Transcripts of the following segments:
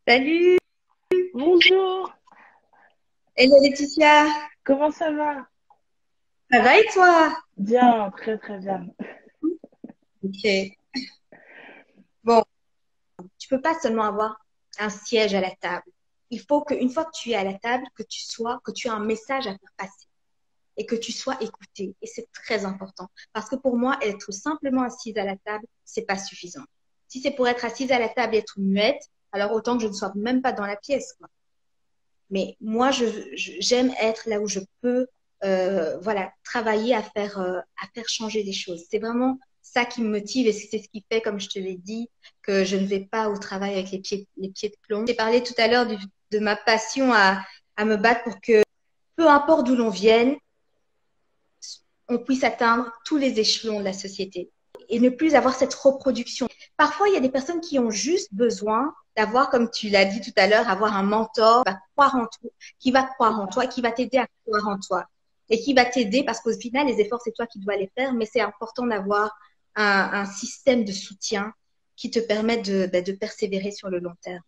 Salut, Bonjour, hello Laetitia, comment ça va? ça va et toi? Bien, très très bien. Ok. Bon, tu peux pas seulement avoir un siège à la table. Il faut qu'une fois que tu es à la table, que tu as un message à faire passer et que tu sois écouté. Et c'est très important. Parce que pour moi, être simplement assise à la table, c'est pas suffisant. Si c'est pour être assise à la table et être muette, alors autant que je ne sois même pas dans la pièce, quoi. Mais moi, j'aime être là où je peux, voilà, travailler à faire changer les choses. C'est vraiment ça qui me motive et c'est ce qui fait, comme je te l'ai dit, que je ne vais pas au travail avec les pieds de plomb. J'ai parlé tout à l'heure de ma passion à me battre pour que, peu importe d'où l'on vienne, on puisse atteindre tous les échelons de la société et ne plus avoir cette reproduction. Parfois, il y a des personnes qui ont juste besoin d'avoir, comme tu l'as dit tout à l'heure, avoir un mentor qui va croire en toi, qui va t'aider à croire en toi et qui va t'aider parce qu'au final, les efforts, c'est toi qui dois les faire, mais c'est important d'avoir un système de soutien qui te permet de persévérer sur le long terme.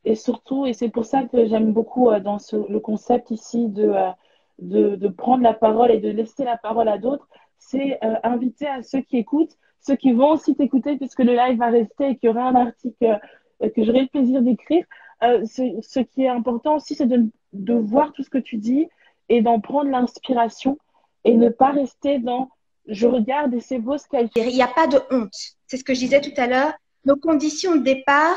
Et surtout, et c'est pour ça que j'aime beaucoup dans le concept ici de prendre la parole et de laisser la parole à d'autres, c'est inviter à ceux qui écoutent, ceux qui vont aussi t'écouter puisque le live va rester et qu'il y aura un article que j'aurai le plaisir d'écrire. Ce qui est important aussi, c'est de voir tout ce que tu dis et d'en prendre l'inspiration et ne pas rester dans je regarde et c'est beau ce qu'elle Il n'y a pas de honte. C'est ce que je disais tout à l'heure. Nos conditions de départ,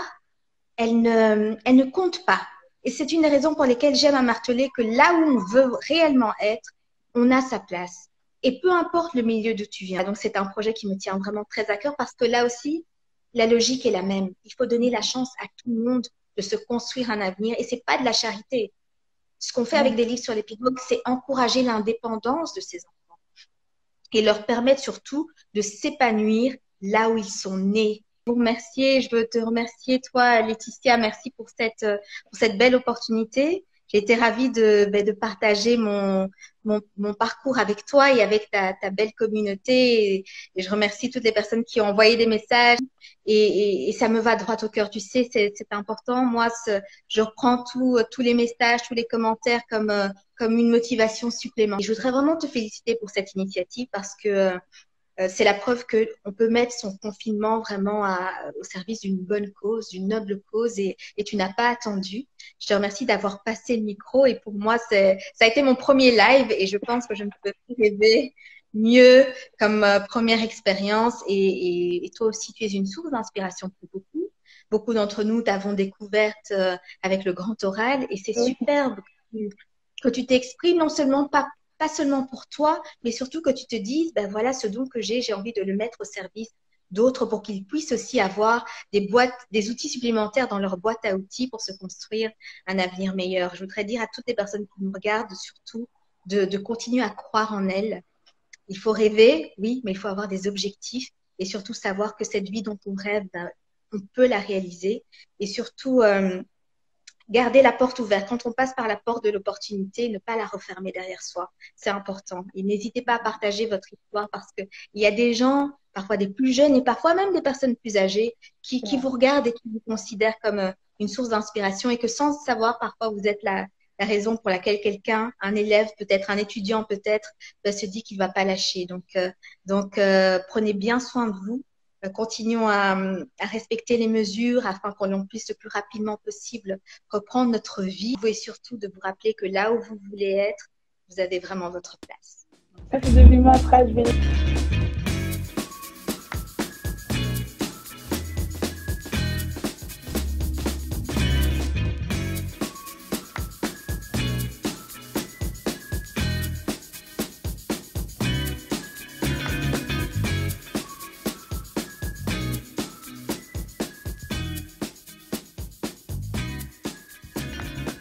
elle ne compte pas. Et c'est une des raisons pour lesquelles j'aime à marteler que là où on veut réellement être, on a sa place. Et peu importe le milieu d'où tu viens. Donc, c'est un projet qui me tient vraiment très à cœur parce que là aussi, la logique est la même. Il faut donner la chance à tout le monde de se construire un avenir. Et c'est pas de la charité. Ce qu'on fait avec Non. des livres sur les pirogues, c'est encourager l'indépendance de ces enfants et leur permettre surtout de s'épanouir là où ils sont nés. Vous remercier, je veux te remercier, toi, Laetitia, merci pour cette belle opportunité. J'ai été ravie de partager mon parcours avec toi et avec ta belle communauté. Et je remercie toutes les personnes qui ont envoyé des messages. Et ça me va droit au cœur. Tu sais, c'est important. Moi, je reprends tous les messages, tous les commentaires comme une motivation supplémentaire. Et je voudrais vraiment te féliciter pour cette initiative parce que c'est la preuve qu'on peut mettre son confinement vraiment au service d'une bonne cause, d'une noble cause et tu n'as pas attendu. Je te remercie d'avoir passé le micro et pour moi, ça a été mon premier live et je pense que je ne peux plus rêver mieux comme première expérience et toi aussi, tu es une source d'inspiration pour beaucoup. Beaucoup d'entre nous t'avons découverte avec le grand oral et c'est Oui. superbe que tu t'exprimes non seulement pas seulement pour toi, mais surtout que tu te dises, ben voilà, ce don que j'ai envie de le mettre au service d'autres pour qu'ils puissent aussi avoir des outils supplémentaires dans leur boîte à outils pour se construire un avenir meilleur. Je voudrais dire à toutes les personnes qui nous regardent surtout de continuer à croire en elles. Il faut rêver, oui, mais il faut avoir des objectifs et surtout savoir que cette vie dont on rêve, ben, on peut la réaliser et surtout garder la porte ouverte. Quand on passe par la porte de l'opportunité, ne pas la refermer derrière soi. C'est important. Et n'hésitez pas à partager votre histoire parce qu'il y a des gens, parfois des plus jeunes et parfois même des personnes plus âgées, qui vous regardent et qui vous considèrent comme une source d'inspiration et que sans savoir, parfois vous êtes la raison pour laquelle quelqu'un, un élève, peut-être un étudiant, peut-être, se dit qu'il ne va pas lâcher. Prenez bien soin de vous. Continuons à respecter les mesures afin qu'on puisse le plus rapidement possible reprendre notre vie et surtout de vous rappeler que là où vous voulez être, vous avez vraiment votre place. Ça, c'est devenu ma phrase. Je vais